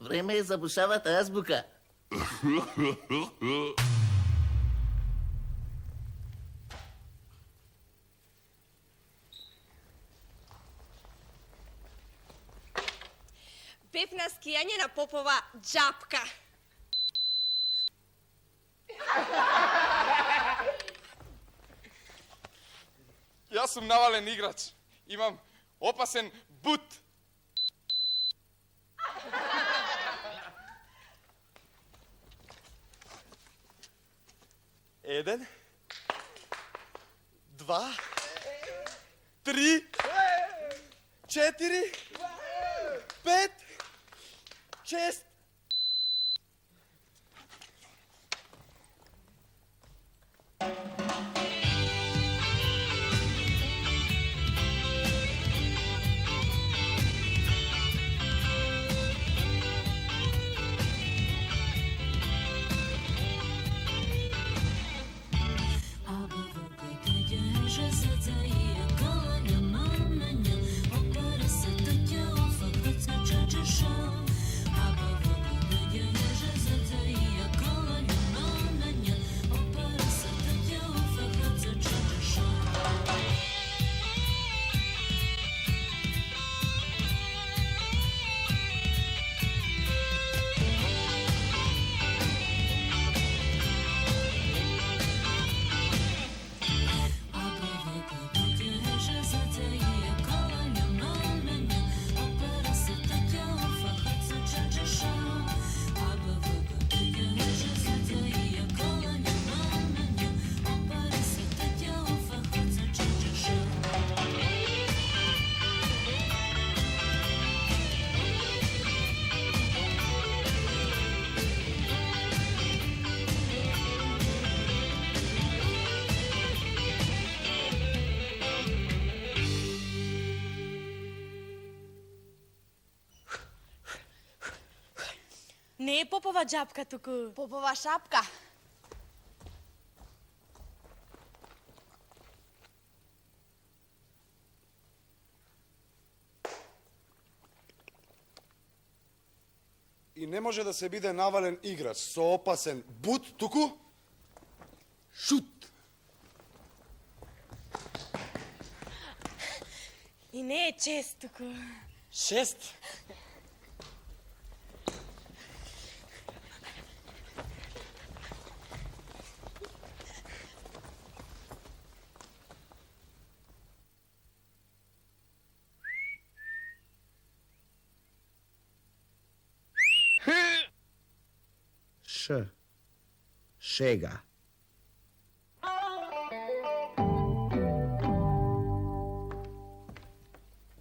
Време е за бушавата азбука. Пеп на скијање на Попова джапка. Јас сум навален играч. Имам опасен бут. Еден, два, три, четири, пет, шест. Не е Попова джапка туку. Попова шапка. И не може да се биде навален играч со опасен бут, туку шут. И не е чест туку. Шест. Шега.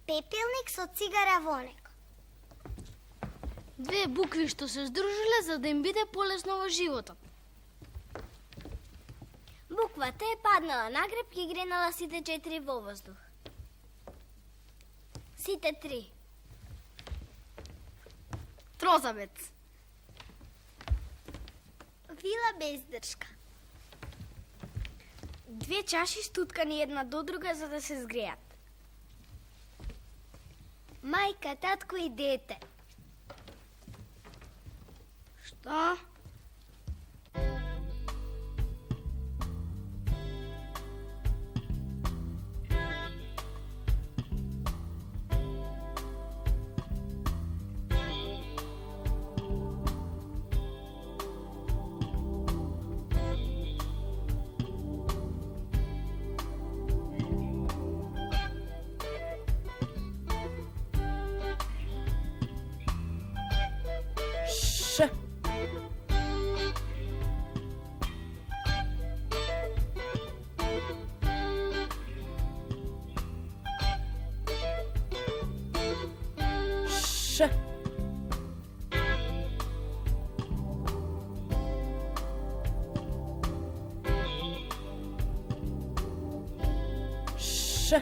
Пепелник со цигара во него. Две букви што се здружиле за да им биде полесно во животот. Буквата е паднала на греб и гренала сите 4 во воздух. Сите 3. Трозабец. Вила без дршка. 2 чаши стуткани една до друга за да се згреат. Мајка, татко и дете. Што? Ш. Ш. Ш.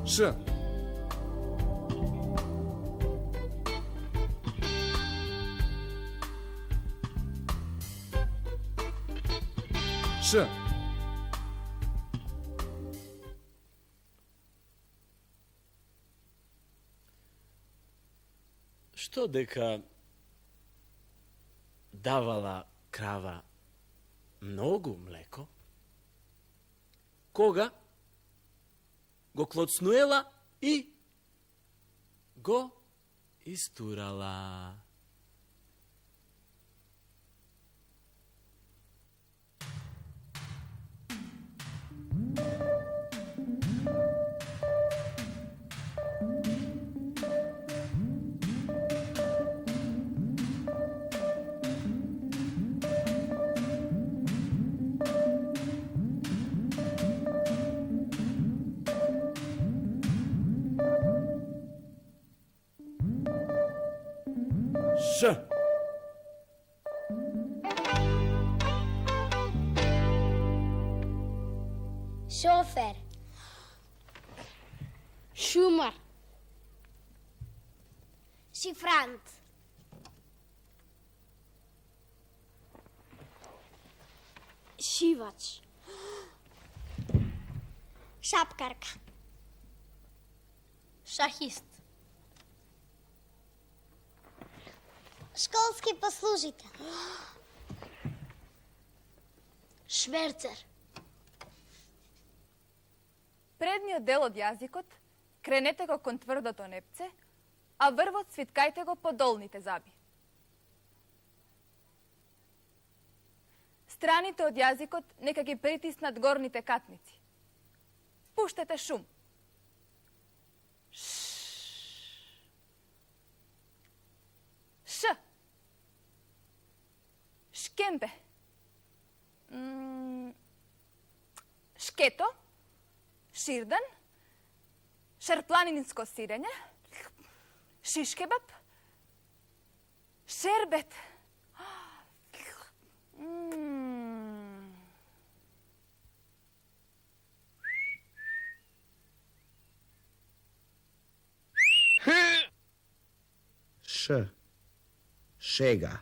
Ш. Ш. дека давала крава многу млеко, кога го клоцнуела и го истурала. Ш. Шофер. Шумар. Шифрант. Шивач. Шапкарка. Шахист. Школски послужител. Шверцер. Предниот дел од јазикот кренете го кон тврдото непце, а врвот свиткајте го по долните заби. Страните од јазикот нека ги притиснат горните катници. Пуштете шум. Ш. Шкембе. Шкето. Ширдан. Шарпланинско сирење. Шишкебаб. Шербет. Ш. Шега.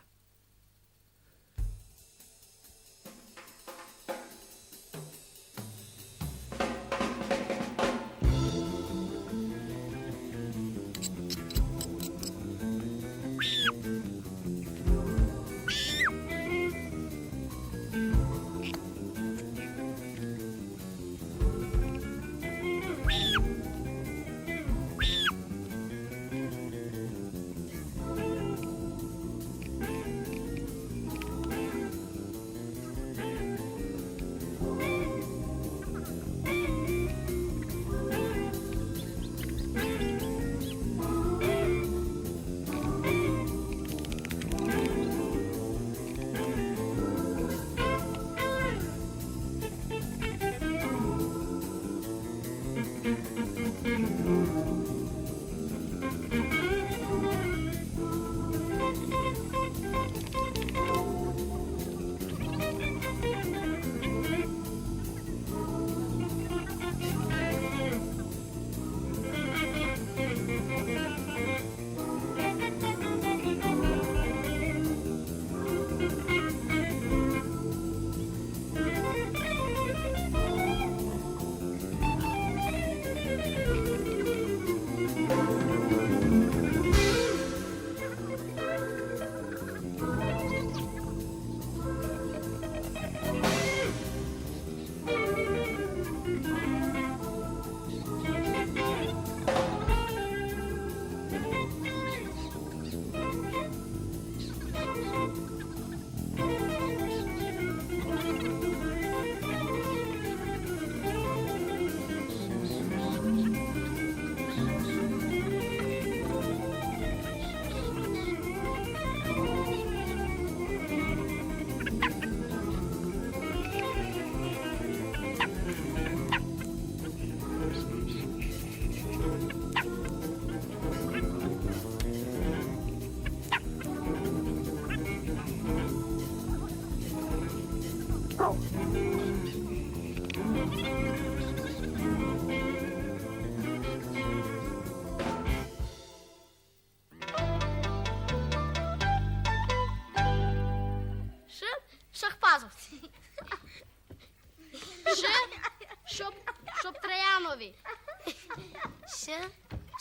Шоптрајанови.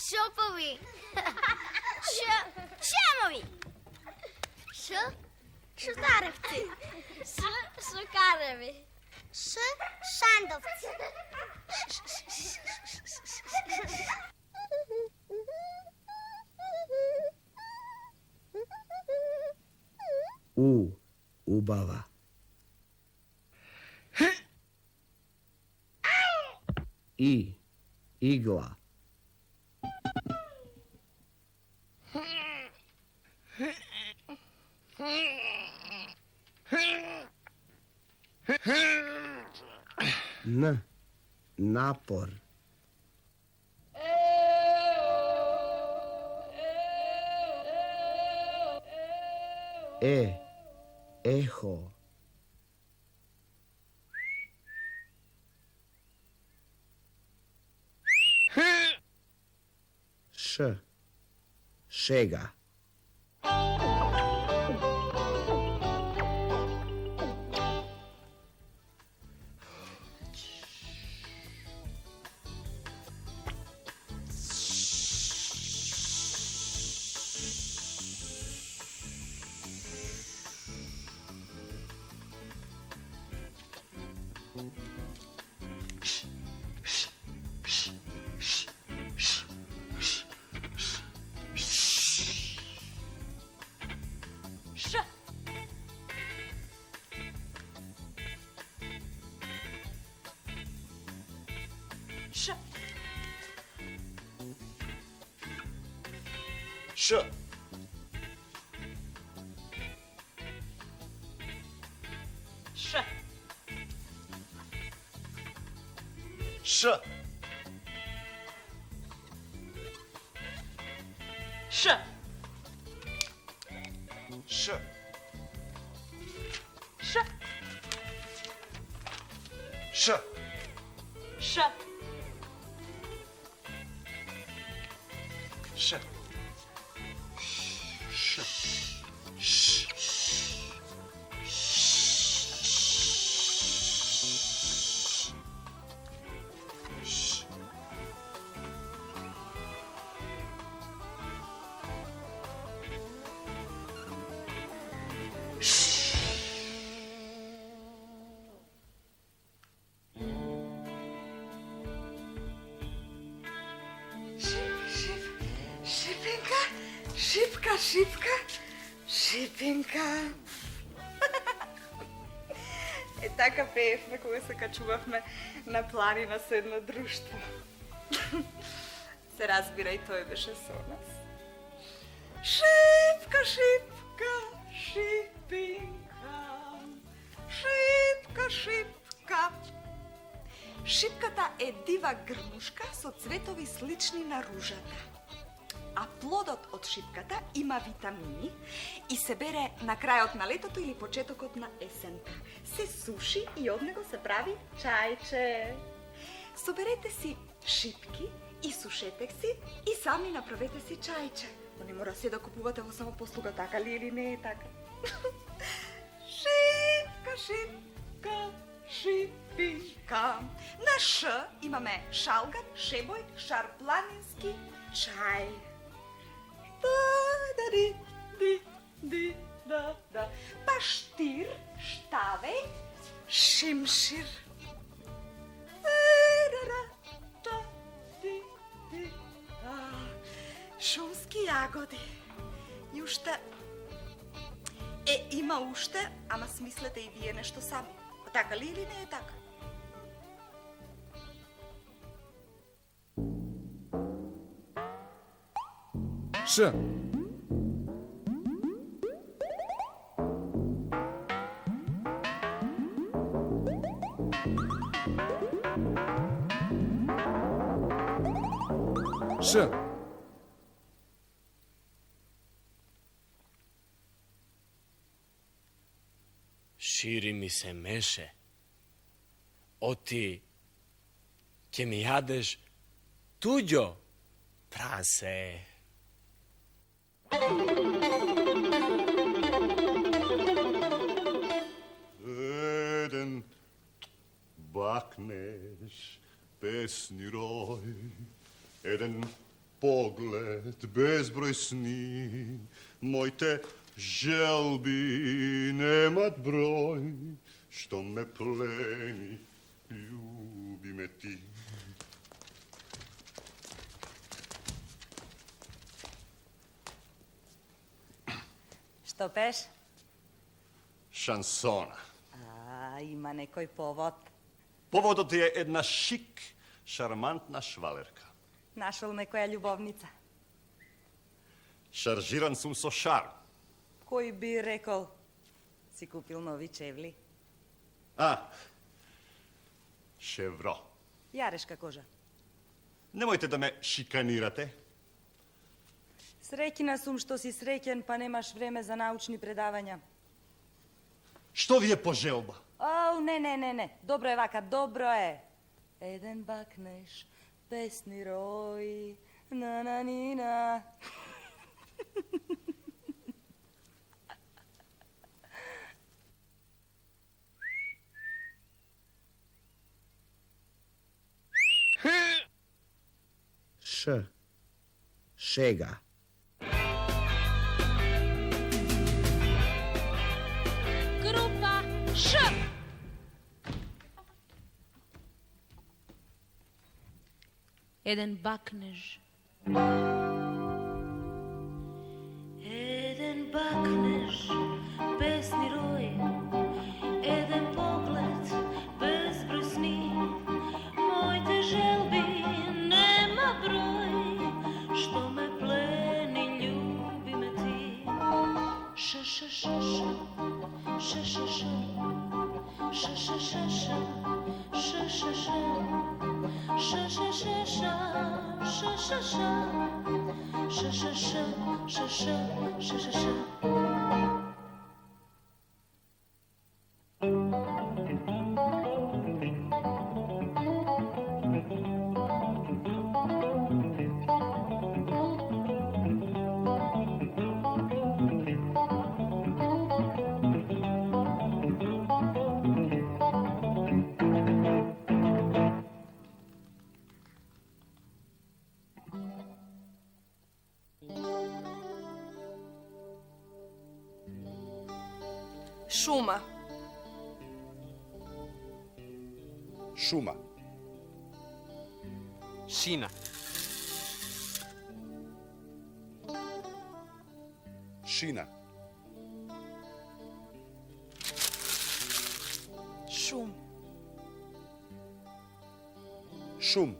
Шопови. Шемо. Шумови. Шутаревци. Шукареви. Шандовци. Убава. Игла. Напор. Ехо. Шега. Ш. Ш. Ш. Ш. Ш. Ш. Шипинка. Така пеевме кога се качувавме на планина со едно друштво. Се разбира и тој беше со нас. Шипка, шипка, шипинка. Шипка, шипка. Шипката е дива грмушка со цветови слични на ружата. А плодот од шипката има витамини и се бере на крајот на летото или почетокот на есента. Се суши и од него се прави чајче. Соберете си шипки и сушете си и сами направете си чајче. Но не мора се да купувате во самопослуга, така ли или не е така? Шипка, шипка, шипинка. На Ш имаме шалган, шебој, шарпланински чај. Да. Паштир, штаве, шимшир. Шумски јагоди. И уште... има уште, ама смислете и вие нешто сами. Така ли или не е така? Ш. Ш. Шири ми се меше. Оти ќе ми јадеш туѓо, прасе. Еден бакнеш песни рој, еден pogled, bezbroj sni, mojte želbi nemat broj, što me pleni, ljubi me ti. Što peš? Šansona. A, ima nekoj povod. Povodot je jedna šik, šarmantna švalerka. Našol nekoja ljubovnica. Šaržiran sam so šarm. Koji bi rekol, si kupil novi čevli? Ševro. Jareška koža. Nemojte da me šikanirate. Srećna sam što si srećen pa nemaš vreme za naučni predavanja. Što vi je poželba? O, ne. Dobro je vaka, dobro je. Eden bakneš, pesni roj, na nina. Šega. Grupa Š. Eden baknež. Eden baknež, pesni roj. Eden pogled, bezbroj sni. Moj te želbi nema broj. Što me pleni, ljubi me ti. Š, š, š, š. Š, š, š. Š, š, š, š. Š, š, š. Š, š, š, š. Š, š, š. Š, š, š. Š, š, š, š, š. Šuma. Šuma. Šina. Šina. Šum. Šum.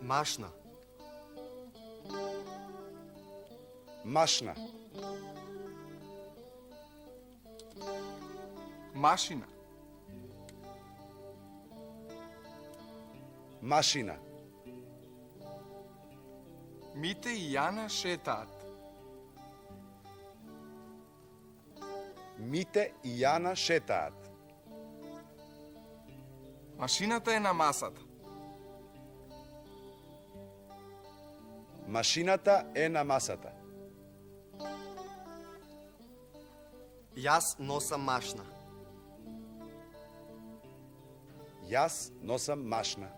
Mašna. Mašna. Mašina. Mašina. Mite i Jana šetaat. Mite i Jana šetaat. Машината е на масата. Машината е на масата. Јас носам машна. Јас носам машна.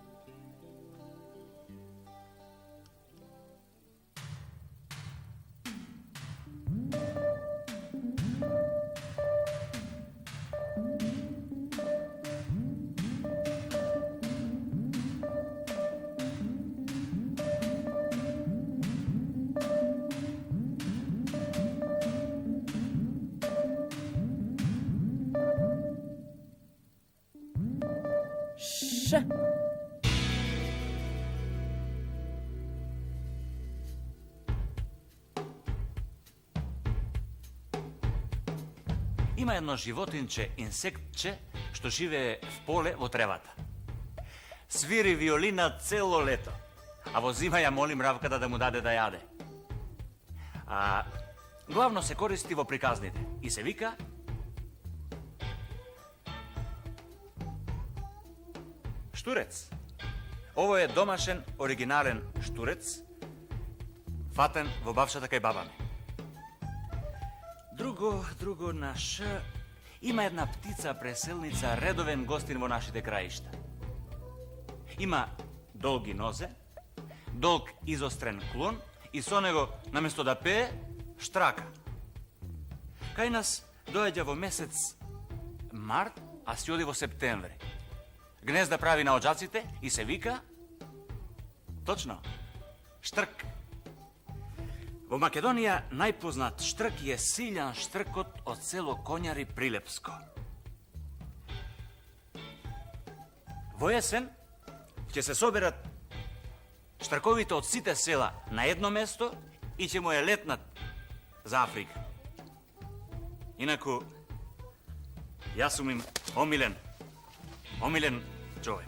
Ш. Има едно животинче, инсектче, што живее в поле во тревата. Свири виолина цело лето, а во зима ја моли мравката да му даде да јаде. А главно се користи во приказните и се вика штурец. Ово е домашен, оригинален штурец, фатен во бавшата кај баба ми. Друго на Ш. Има една птица преселница, редовен гостин во нашите краишта. Има долги нозе, долг изострен клон и со него, наместо да пее, штрака. Кај нас доаѓа во месец март, а си оди во септември. Гнезда прави на оджаците и се вика, точно, штрк. Во Македонија најпознат штрк е силјан штркот од село Конјари Прилепско. Во есен ќе се соберат штрковите од сите села на едно место и ќе му е летнат за Африка. Инаку, јас сум им омилен човек.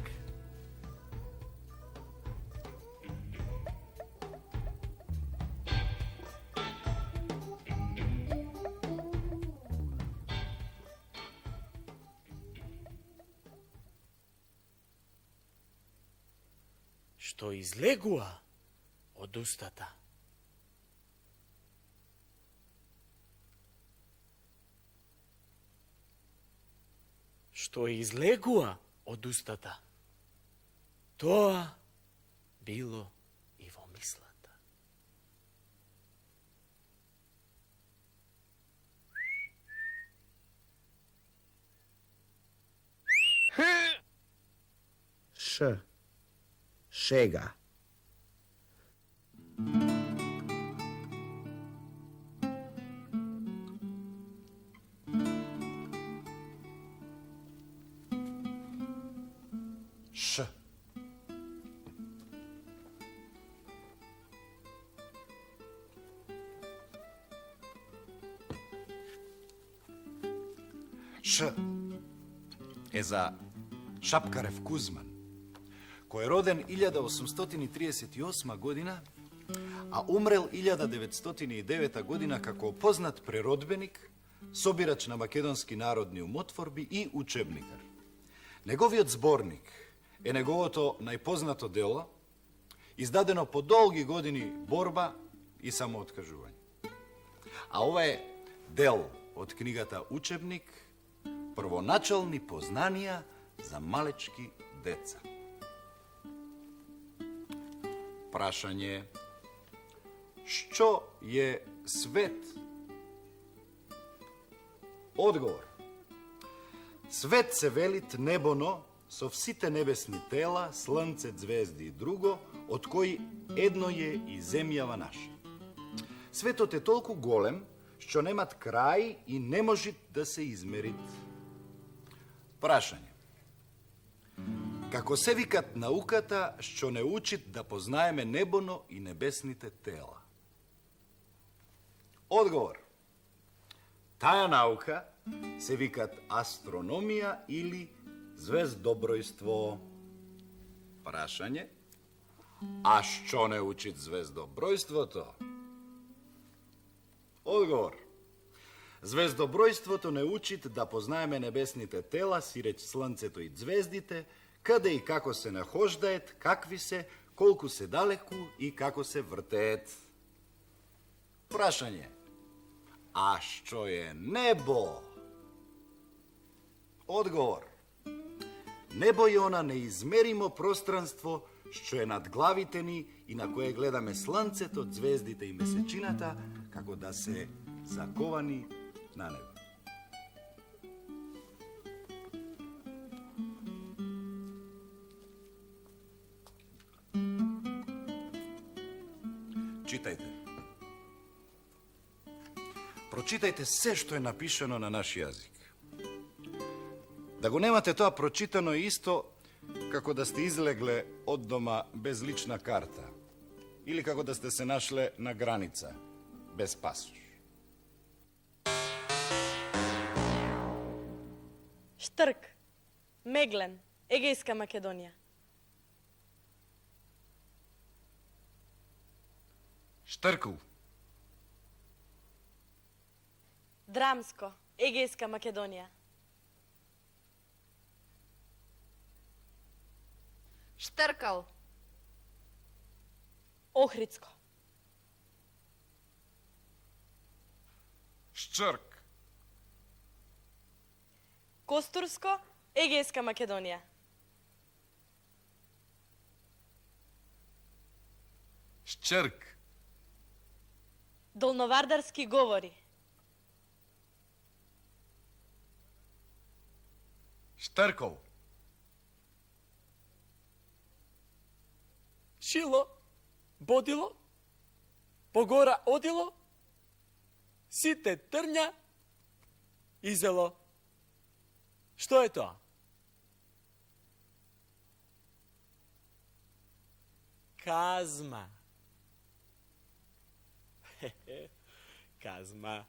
Што излегува од устата. Што излегува од устата, тоа било и во мислата. Ш. Шега. Ш. Ш е за Шапкарев Кузман, кој е роден 1838 година, а умрел 1909 година како познат преродбеник, собирач на македонски народни умотворби и учебникар. Неговиот зборник е неговото најпознато дело, издадено по долги години борба и самооткажување. А ова е дел од книгата Учебник, првоначални познанија за малечки деца. Прашање: што е свет? Одговор: свет се велит небоно со сите небесни тела, слнце, звезди и друго, од кои едно е и земјава наша. Светот е толку голем, што немат крај и не можит да се измерит. Прашање: како се викат науката што не учит да познаеме небоно и небесните тела? Одговор: таа наука се викат астрономија или звездобројство. Прашање: а што не учит звездобројството? Одговор: звездобројството не учит да познаеме небесните тела, сиреч слнцето и звездите, каде и како се нахождаат, какви се, колку се далеку и како се вртеат. Прашање: а што е небо? Одговор: небо е она неизмеримо пространство што е над главите ни и на кое гледаме слнцето, звездите и месечината, како да се заковани на небо. Читајте. Прочитајте се што е напишано на наш јазик. Да го немате тоа прочитано исто како да сте излегле од дома без лична карта или како да сте се нашле на граница без пасош. Штрк, Меглен, Егејска Македонија. Штркл. Драмско, Егејска Македонија. Штркал. Охридско. Шчрк. Костурско, Егејска Македонија. Ščrk. Долновардарски говори. Štrkov. Šilo, bodilo, pogora odilo, site trnja, izelo. Što je to? Kazma. Kazma.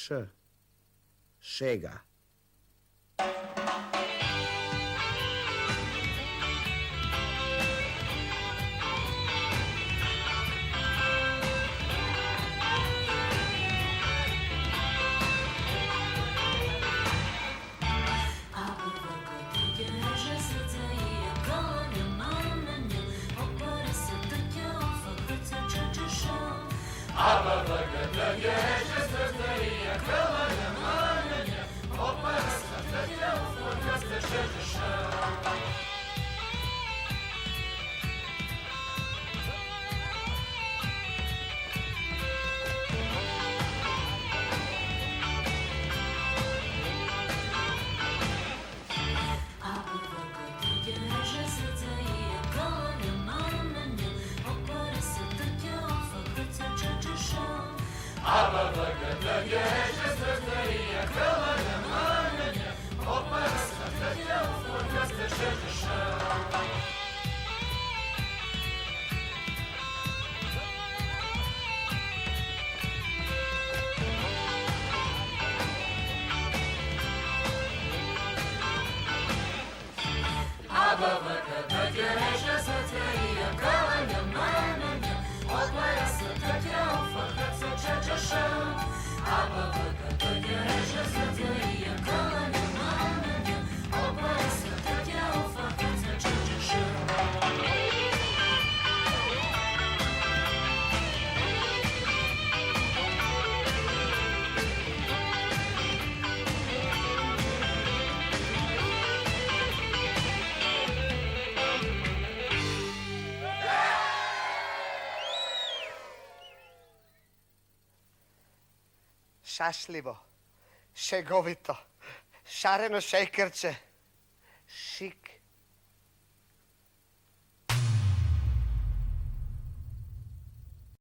Š. Šega. Šašljivo, šegovito, šareno šejkerče, šik,